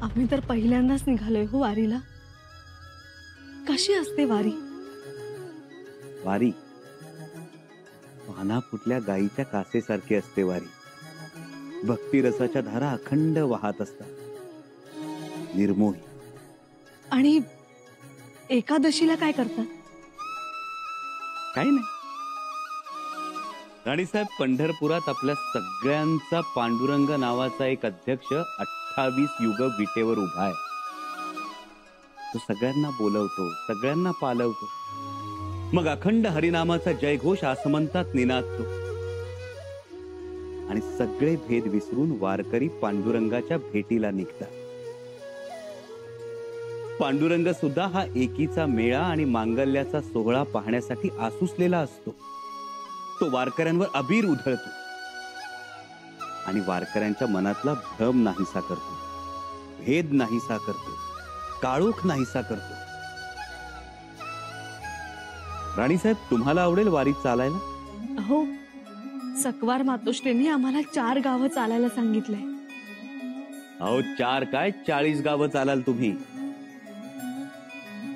आम्ही तर पहिल्यांदाच निघालोय हो वारीला. कशी असते वारी? वारी पाना फुटल्या गाईच्या कासेसारखी असते वारी. भक्तिरसाच्या धारा अखंड वाहत असतात, निर्मोही. आणि एकादशीला काय करतात? काही नाही राणीसाहेब, पंढरपुरात आपल्या सगळ्यांचा पांडुरंग नावाचा एक अध्यक्ष 28 युग विटेवर उभा आहे. तो सगळ्यांना बोलवतो, सगळ्यांना पालवतो. मग अखंड हरिनामाचा जयघोष आसमंतात निनादतो आणि सगळे भेद विसरून वारकरी पांडुरंगाच्या भेटीला निघतात. पांडुरंग सुद्धा हा एकीचा मेळा आणि मांगल्याचा सोहळा पाहण्यासाठी आसुसलेला असतो. तो वारकऱ्यांवर अबीर उधळतो आणि वारकऱ्यांच्या मनातला भ्रम नाहीसा करतो, भेद नाहीसा करतो, काळोख नाहीसा करतो. राणीसाहेब, तुम्हाला आवडेल वारीत चालायला? हो, सकवार मातोश्रींनी आम्हाला 4 गावं चालायला सांगितलंय. अहो 4 काय 40 गावं चालाल तुम्ही.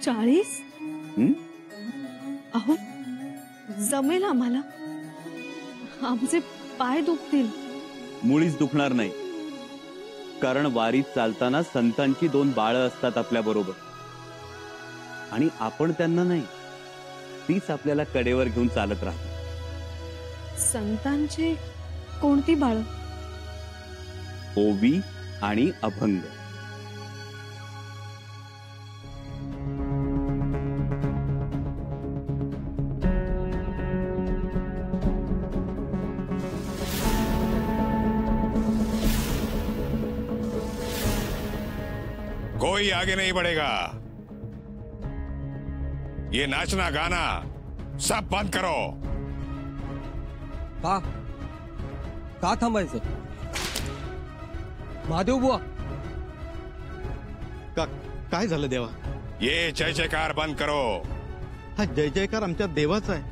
40? अहो जमेल आम्हाला. आमचे पाय दुखतील. मुळीच दुखणार नाही, कारण वारीत चालताना संतांची 2 बाळं असतात आपल्या बरोबर आणि आपण त्यांना नाही, तीच आपल्याला कडेवर घेऊन चालत राहतात. संतांची कोणती बाळं? ओवी आणि अभंग. कोई आगे नहीं बढ़ेगा. ये नाचना गाना सब बंद करो. का थांबायचं? महादेव बुवा, काय झालं देवा? ये जय जयकार बंद करो. हा जय जयकार आमच्या देवाचा आहे,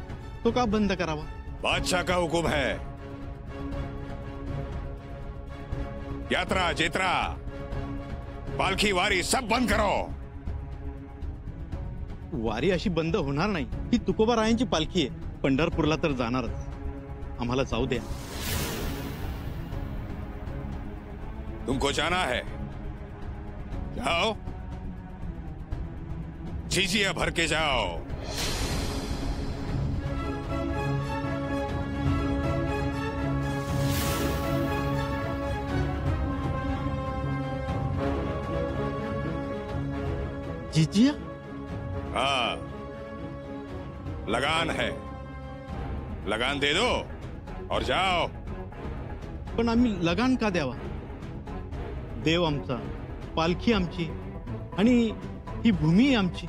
तो का बंद करावा? बादशाह का हुकुम है. यात्रा जेत्रा पालखी वारी सब बंद करो. वारी अशी बंद होणार नाही. ही तुकोबा रायांची पालखी आहे, पंढरपूरला तर जाणारच. आम्हाला जाऊ द्या. तुमको जाना है, जाओ. झिझिया भर के जाओ. जिजिया? हाँ, लगान है. लगान दे दो और जाओ. पण आम्ही लगान का द्यावा? देव आमचा, पालखी आमची आणि ही भूमी आमची.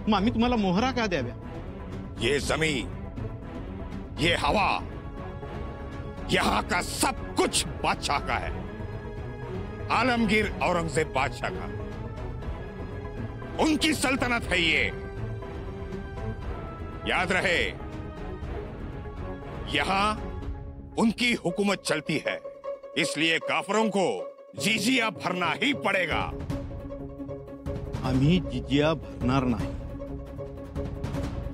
मग आम्ही तुम्हाला मोहरा का द्याव्या? ये जमीन, ये हवा, यहां का सब कुछ बादशाह का है. आलमगीर औरंगजेब बादशाह का, उनकी सल्तनत है ये. याद रहे, यहां उनकी हुकूमत चलती है, इसलिए काफरों को जिजिया भरना ही पड़ेगा. आम्ही जिजिया भरणार नाही.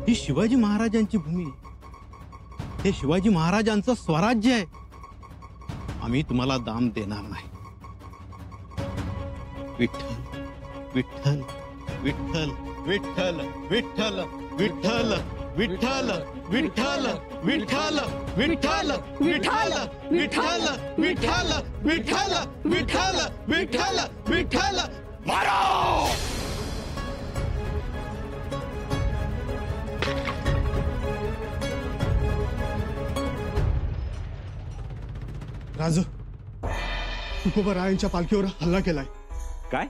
ही शिवाजी महाराजांची भूमी, हे शिवाजी महाराजांचं स्वराज्य आहे. आम्ही तुम्हाला दाम देणार नाही. विठ्ठल विठ्ठल विठ्ठल विठ्ठल विठ्ठल विठ्ठल विठ्ठल विठ्ठल विठ्ठल विठ्ठल विठ्ठल विठ्ठल विठ्ठल विठ्ठल विठ्ठल विठ्ठल विठ्ठल. मारो. राजू, तुकोबा रायांच्या पालखीवर हल्ला केलाय. काय?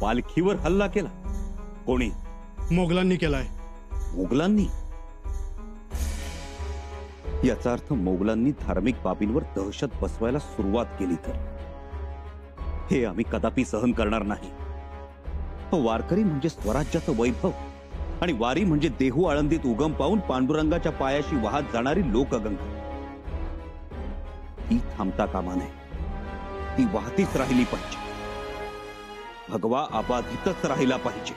पालखीवर हल्ला केला? कोणी? मोगलांनी केलाय. मोगलांनी? याचा अर्थ मोगलांनी धार्मिक बाबींवर दहशत बसवायला सुरुवात केली तर हे आम्ही कदापि सहन करणार नाही. वारकरी म्हणजे स्वराज्याचं वैभव आणि वारी म्हणजे देहू आळंदीत उगम पावून पांडुरंगाच्या पायाशी वाहत जाणारी लोकगंगा. ती थांबता कामा नये, ती वाहतीच राहिली पाहिजे. भगवा अबाधितच राहिला पाहिजे,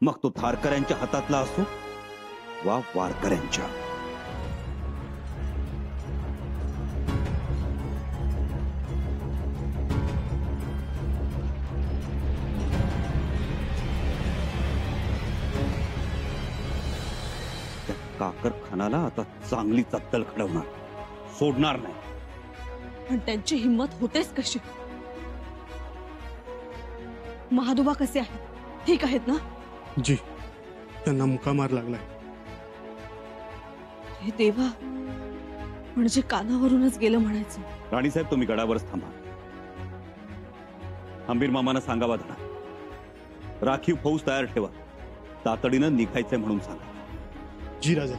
मग तो धारकऱ्यांच्या हातातला असो वा वारकऱ्यांच्या. त्या काकर खानाला आता चांगली चत्तल खडवणार, सोडणार नाही. पण त्यांची हिंमत होतेच कशी? महादोबा कसे आहेत? ठीक आहेत ना? जी, त्यांना मुका मार लागलाय. हे देवा, म्हणजे कानावरूनच गेलं म्हणायचं. राणीसाहेब, तुम्ही गडावरच थांबा. हंबीर मामांना सांगावा धडा. राखीव फौज तयार ठेवा. तातडीनं निघायचंय म्हणून सांगा. जी राजा.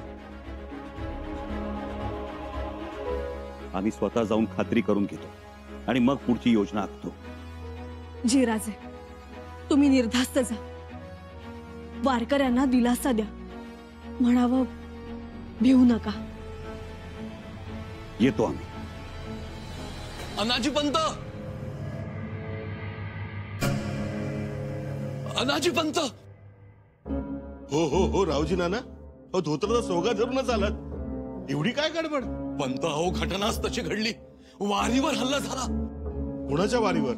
आम्ही स्वतः जाऊन खात्री करून घेतो आणि मग पुढची योजना आखतो. जी राजे, तुम्ही निर्धास्त जा. वारकऱ्यांना दिलासा द्या. म्हणावं, भिवू नका. येतो आम्ही. अनाजी पंत, अनाजी पंत. हो हो हो रावजी नाना, हो धोत्राचा सोगा धरूनच आलात. एवढी काय गडबड? पंत, अहो घटनाच तशी घडली. वारीवर हल्ला झाला. कुणाच्या वारीवर?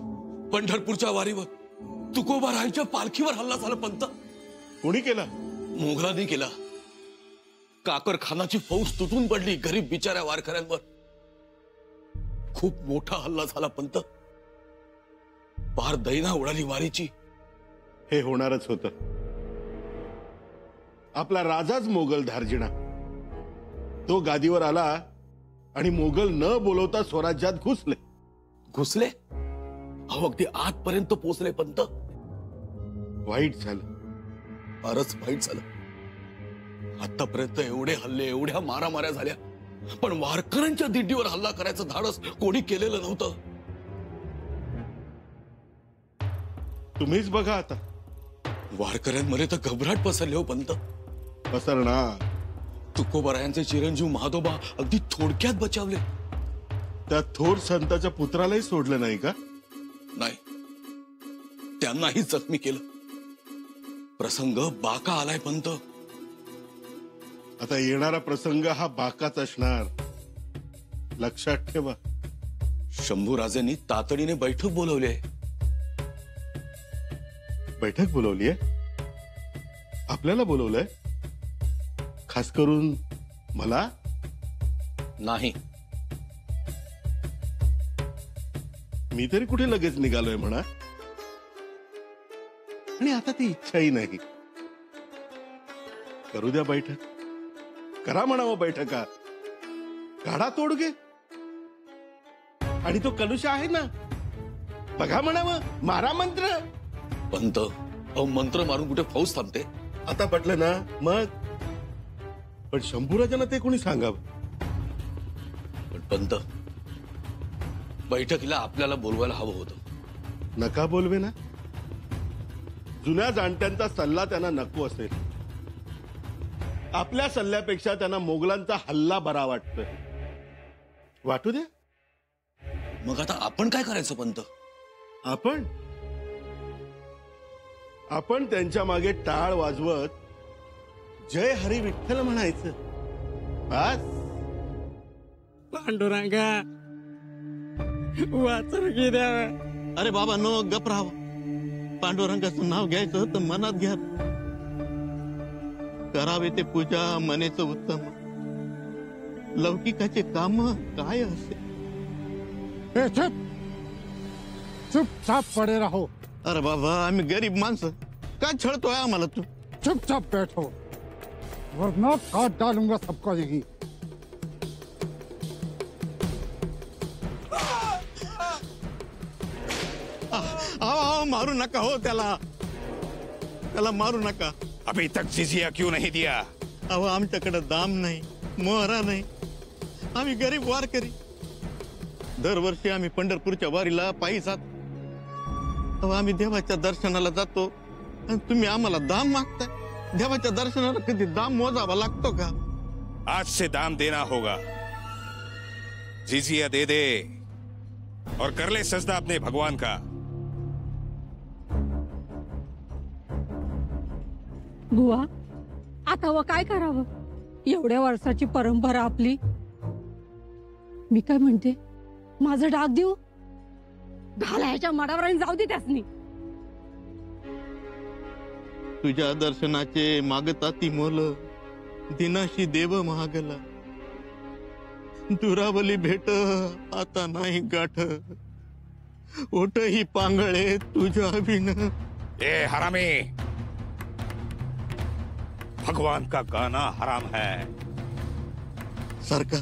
पंढरपूरच्या वारीवर. तुकोबारायांच्या पालखीवर हल्ला झाला पंत. कोणी केला? मोगलांनी केला. काकर खानाची फौज तुटून पडली गरीब बिचाऱ्या वारकऱ्यांवर. खूप मोठा हल्ला झाला पंत. पार दैना उडाली वारीची. हे होणारच होतं. आपला राजाच मोगल धार्जिणा. तो गादीवर आला आणि मोगल न बोलवता स्वराज्यात घुसले. घुसले? अहो अगदी आतपर्यंत पोहोचले पंत. वाईट झालं, फारच वाईट झालं. आतापर्यंत एवढे हल्ले, एवढ्या मारामाऱ्या झाल्या, पण वारकऱ्यांच्या दिंडीवर हल्ला करायचं धाडस कोणी केलेलं नव्हतं. तुम्हीच बघा आता. वारकऱ्यांमध्ये तर घबराट पसरली हो पंत. पसरणार. तुकोबारायांचे चिरंजीव महादोबा अगदी थोडक्यात बचावले. त्या थोर संताच्या पुत्रालाही सोडलं नाही का? नाही, त्यांनाही जखमी केलं. प्रसंग बाका आलाय पंत. आता येणारा प्रसंग हा बाकाच असणार, लक्षात ठेवा. शंभूराजेंनी तातडीने बैठक बोलवली आहे. बैठक बोलवली आहे? आपल्याला बोलवलंय? खास करून मला? नाही, मी तरी कुठे लगेच निघालोय म्हणा. आणि आता ती इच्छाही नाही. करू द्या बैठक. करा म्हणावं बैठका. काढा तोडगे. आणि तो कलुष आहे ना, बघा म्हणावं, मारा मंत्र. पंत, अहो मंत्र मारून कुठे फौज थांबते? आता पटलं ना मग. पण शंभूराजांना ते कोणी सांगावं. पण पंत, बैठकीला आपल्याला बोलवायला हवं होतं. नका बोलवे ना. जुन्या जाणत्यांचा सल्ला त्यांना नको असेल. आपल्या सल्ल्यापेक्षा त्यांना मोगलांचा हल्ला बरा वाटतोय. वाटू द्या. मग आता आपण काय करायचं पंत? आपण त्यांच्या मागे टाळ वाजवत जय हरी विठ्ठल म्हणायचं. बस. पांडुरंगा वाचर की द्यावा. अरे बाबा नो, गप राहावं. पांडुरंगाचं नाव घ्यायचं तर मनात घ्या. करावे ते पूजा मनेचं उत्तम. लौकिकाचे काम काय असे? चुपचाप पडे राहो. अरे बाबा, आम्ही गरीब माणसं, काय छळतोय आम्हाला तू? चुपचाप बैठो, वरना काट डालूंगा सबका यही. मारू नका हो त्याला. मारू नका. अभी तक जिजिया क्यों नहीं दिया? अहो आमच्याकडे दाम नाही, मोहरा नाही. आम्ही गरीब वारकरी. दरवर्षी आम्ही पंढरपूरच्या वारीला पायी जात. अहो आम्ही देवाच्या दर्शनाला जातो आणि तुम्ही आम्हाला दाम मागताय. देवाच्या दर्शनाला कधी दाम मोजावा लागतो का? आज से दाम देना होगा. जिजिया दे दे और कर ले सजदा अपने भगवान का. बुवा आता व काय करावं, एवढ्या वर्षाची परंपरा आपली. मी काय म्हणते, माझं डाग देऊ, घालायच्या मडावर आणि जाऊ दे त्यासनी. तुझ्या दर्शनाचे मागता ती मोल, दिनाशी देव महागला. दुरावली भेट आता नाही गाठ, ओठ ही पांगळे तुझ्या बिन. ए हरामी, भगवान का गाना हराम है. सरकार,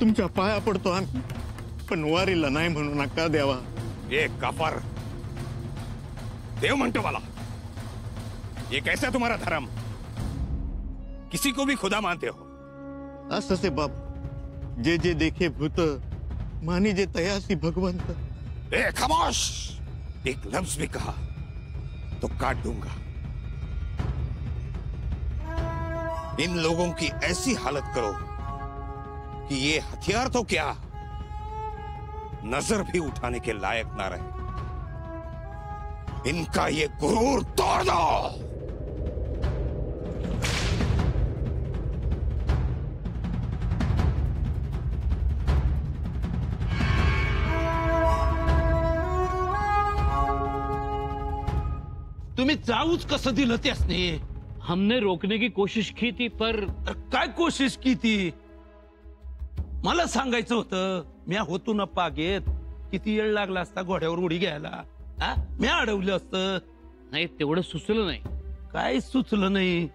तुमच्या पाया पडतो आम्ही, पण वारीला नाही म्हणू नका द्यावा. ये काफर, देव म्हणतो मला. ये कैसा तुम्हारा धर्म? किसी को भी खुदा मानते हो? असं से बाप, जे जे देखे भूत, मानी जे तयासी भगवंत. ए खामोश, एक लफ्ज भी कहा तो काट दूंगा. इन लोगों की ऐसी हालत करो कि ये हथियार तो क्या, नजर भी उठाने के लायक ना रहे. इनका ये गुरूर तोड़ दो. तुम्ही जाऊच कसं दिलं त्यासने? हमने रोकने की कोशिश की थी पर. काय कोशिश की थी? मला सांगायचं होतं, म्या होतो ना पागेत, किती वेळ लागला असता घोड्यावर उडी घ्यायला. म्या अडवलं असतं. नाही, तेवढं सुचलं नाही. काय सुचलं नाही?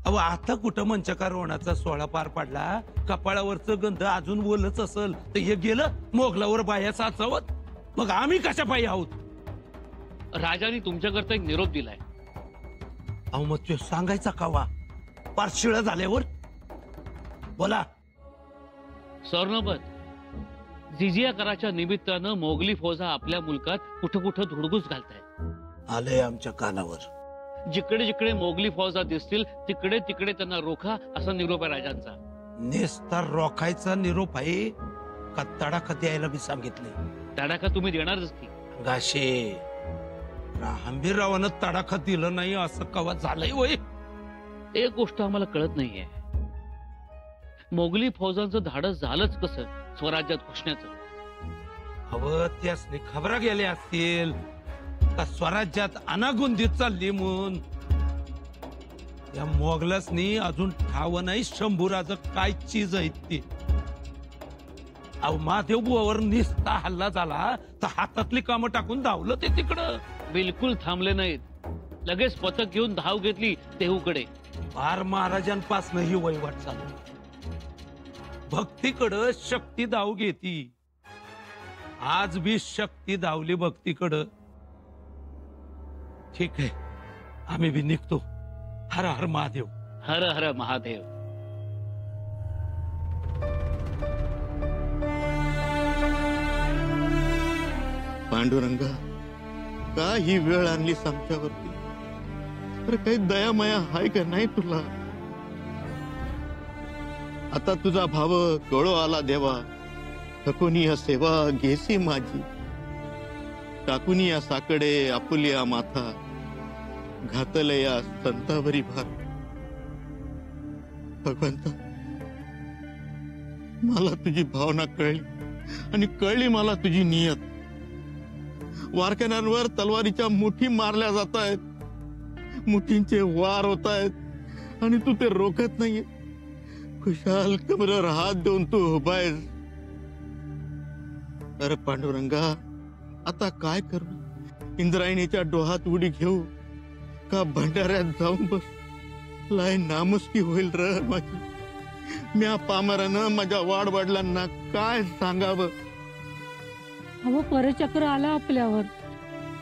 अहो आता कुठं मंचकारोहणाचा सोहळा पार पडला, कपाळावरचं गंध अजून बोलच असल तर हे गेलं मोगलावर बाया साचवत. मग आम्ही कशा पायी आहोत? राजाने तुमच्याकरता एक निरोप दिलाय. अहो मग ते सांगायचा कावा पार शिळा झाल्यावर? बोला. स्वर्णपद, जिजिया कराच्या निमित्तानं मोगली फौजा आपल्या मुलकात कुठं कुठं धुडगूस घालतायत. आलंय आमच्या कानावर. जिकडे जिकडे मोगली फौजा दिसतील तिकडे तिकडे त्यांना रोखा, असा निरोप आहे राजांचा. नेस्ता रोखायचा निरोप आहे का तडाखा द्यायला मी सांगितले? तडाखा तुम्ही देणारच की. गाशे, हंबीररावानं तडाखा दिलं नाही असं कवा झालंय वय? एक गोष्ट आम्हाला कळत नाहीये, मोगली फौजांचं धाडस झालंच कसं स्वराज्यात घुसण्याचं? हवं त्यासनी खबरा गेल्या असतील का स्वराज्यात अनागुंदीत चालली म्हणून. या मोगलासनी अजून ठाव नाही शंभूराचं काय चीज आहेत ती. अहो महादेव बुवावर निस्ता हल्ला झाला तर हातातली कामं टाकून धावलं ते तिकडं. बिलकुल थांबले नाहीत, लगेच पथक घेऊन धाव घेतली देहूकडे. फार महाराजांपासून ही वहिवाट चालू. भक्तीकडं शक्ती धाव घेती. आज बी शक्ती धावली भक्तीकडं. ठीक आहे, आम्ही बी निघतो. हर हर महादेव. हर हर महादेव. पांडुरंगा, का ही वेळ आणलीस आमच्यावरती? तर काही दयामया हाय का नाही तुला? आता तुझा भाव कळो आला देवा, थकुनी या सेवा घेसी माझी. टाकुनी या साकडे आपुलिया माथा, घातले या संतावरी भार. भगवंता, मला तुझी भावना कळली आणि कळली मला तुझी नियत. वारकऱ्यांवर तलवारीच्या मुठी मारल्या जात आहेत, मुठींचे वार होत आहेत आणि तू ते रोखत नाहीये. खुशाल कमरेवर हात देऊन तू उभा आहेस. अरे पांडुरंगा, आता काय करू? इंद्रायणीच्या डोहात उडी घेऊ का भंडाऱ्यात जाऊन बस? लाय नामुष्की होईल र माझी. म्या पामरानं माझ्या वाडवडिलांना काय सांगावं? अहो परचक्र आला आपल्यावर,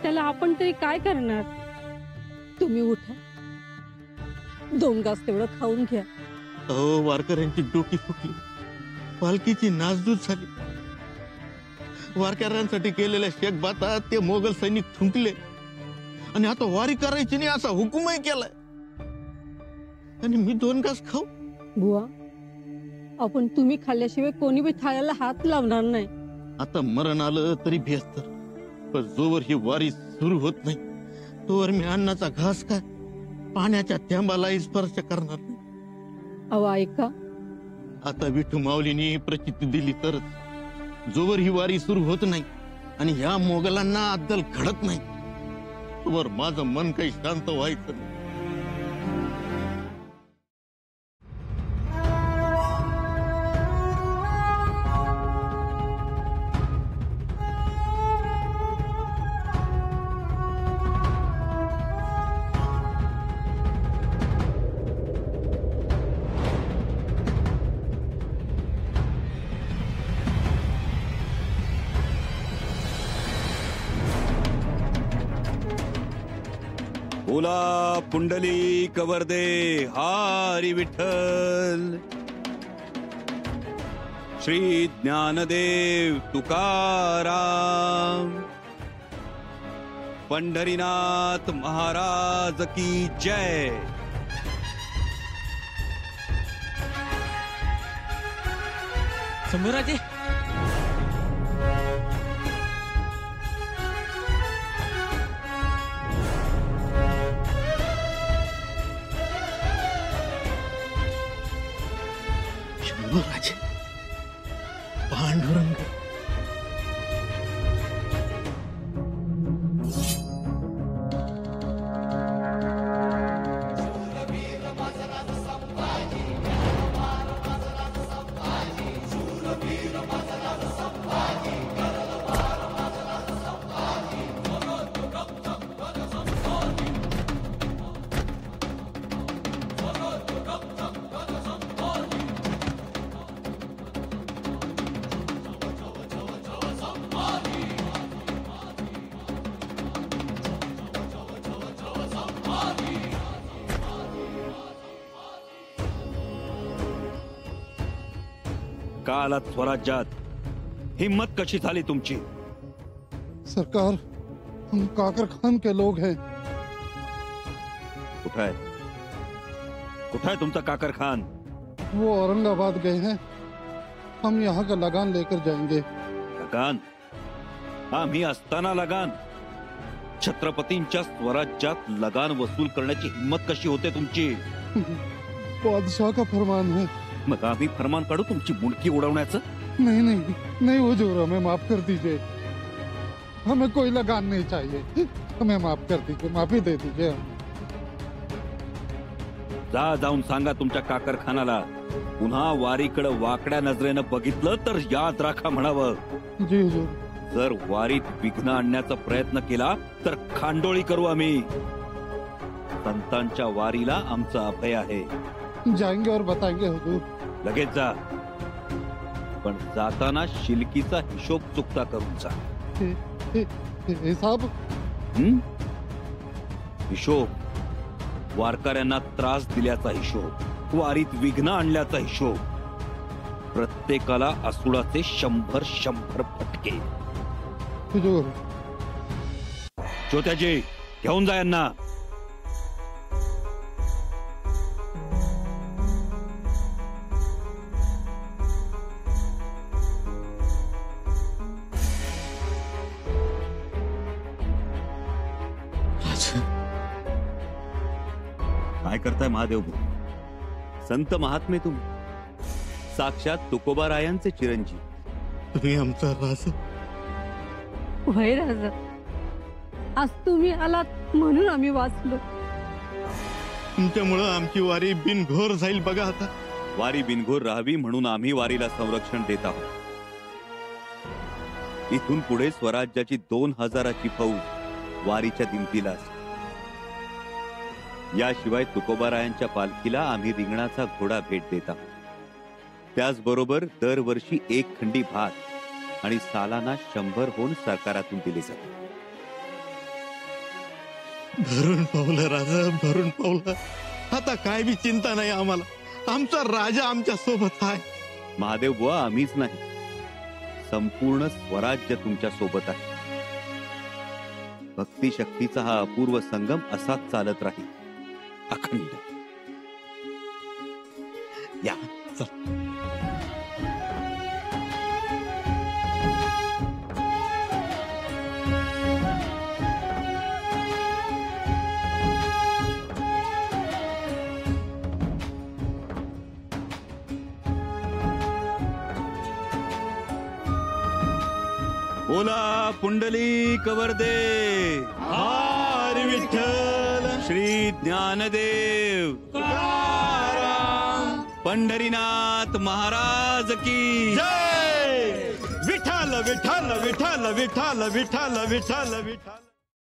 त्याला आपण तरी काय करणार? तुम्ही उठा, 2 घास तेवढं खाऊन घ्या. अहो वारकऱ्यांची डोकी फुटली, पालखीची नासधूस झाली. वारकऱ्यांसाठी केलेल्या शेकबातात ते मोगल सैनिक थुंकले आणि आता वारी करायची नाही असा हुकूमही केलाय. आणि मी 2 घास खाऊ? बुवा, आपण तुम्ही खाल्ल्याशिवाय कोणी बी थाळ्याला हात लावणार नाही. आता मरण आलं तरी भेसतर, पण जोवर ही वारी सुरू होत नाही तोवर मी अन्नाचा घास काय पाण्याच्या थेंबालाही स्पर्श करणार नाही. अहो ऐका, आता विठू माऊलीने प्रचिती दिली तरच, जोवर ही वारी सुरू होत नाही आणि ह्या मोगलांना अद्दल घडत नाही, तोवर माझं मन काही शांत व्हायचं नाही. बोला पुंडली कवरदे हरी विठ्ठल. श्री ज्ञानदेव तुकाराम. पंढरीनाथ महाराज की जय. शंभूराजे, शंभूराजे, पांडुरंग. का आलात स्वराज्यात? हिम्मत कशी झाली तुमची? सरकार, हम काकर खान के लोग हैं. कुठं आहे? कुठं आहे तुमचा काकर खान? वो औरंगाबाद गए हैं. हम यहाँ का लगान लेकर जाएंगे. लगान? आम्ही असताना लगान? छत्रपतींच्या स्वराज्यात लगान वसूल करण्याची हिम्मत कशी होते तुमची? बादशाह का फरमान है. मग आम्ही फरमान काढू तुमची मुंडकी उडवण्याचं? नहीं नहीं नहीं हुजूर, हमें माफ कर दीजिए. हमें कोई लगान नहीं चाहिए. हमें माफ कर दीजिए, माफी दे दीजिए. जाऊन सांगा तुमच्या काकरखानाला, पुन्हा वारीकडे वाकड्या नजरेनं बघितलं तर याद राखा म्हणावं. जी हुजूर. जर वारीत विघ्न आणण्याचा प्रयत्न केला तर खांडोळी करू आम्ही. संतांच्या वारीला आमचं अभय आहे. जाएंगे और बताएंगे हुजूर. लगेच जा, पण जाताना शिलकीचा हिशोब चुकता करून जा. हिसाब? हिशोब, वारकऱ्यांना त्रास दिल्याचा हिशोब, वारीत विघ्न आणल्याचा हिशोब. प्रत्येकाला असुडाचे 100 फटके. हुजूर. ज्योत्याजी, घेऊन जा यांना. काय करताय महादेव? संत महात्मे तुम्ही, साक्षात तुकोबारायांचे चिरंजीव. तुम्ही आमचा राजा. वय राजा, आज तुम्ही आलात म्हणून आम्ही वाचलो. तुमच्यामुळं आमची वारी बिनघोर जाईल बघा. आता वारी बिनघोर राहावी म्हणून आम्ही वारीला संरक्षण देत आहोत. इथून पुढे स्वराज्याची 2000ची फौज वारीच्या दिमतीला असते. याशिवाय तुकोबारायांच्या पालखीला आम्ही रिंगणाचा घोडा भेट देत आहोत. त्याचबरोबर दरवर्षी 1 खंडी भात आणि सालाना 100 होऊन सरकारातून दिले जाते. भरून पावलं राजा, भरून पावलं. आता काय बी चिंता नाही आम्हाला. आमचा राजा आमच्या सोबत आहे. महादेव बुवा, आम्हीच नाही, संपूर्ण स्वराज्य तुमच्या सोबत आहे. भक्ती शक्तीचा हा अपूर्व संगम असाच चालत राहील, अखंड. या चल. बोला पुंडली कवरदे हरी विठ्ठल श्री ज्ञानदेव पंढरीनाथ महाराज की जय. विठ्ठल विठ्ठल विठ्ठल विठ्ठल विठ्ठल विठ्ठल विठ्ठल.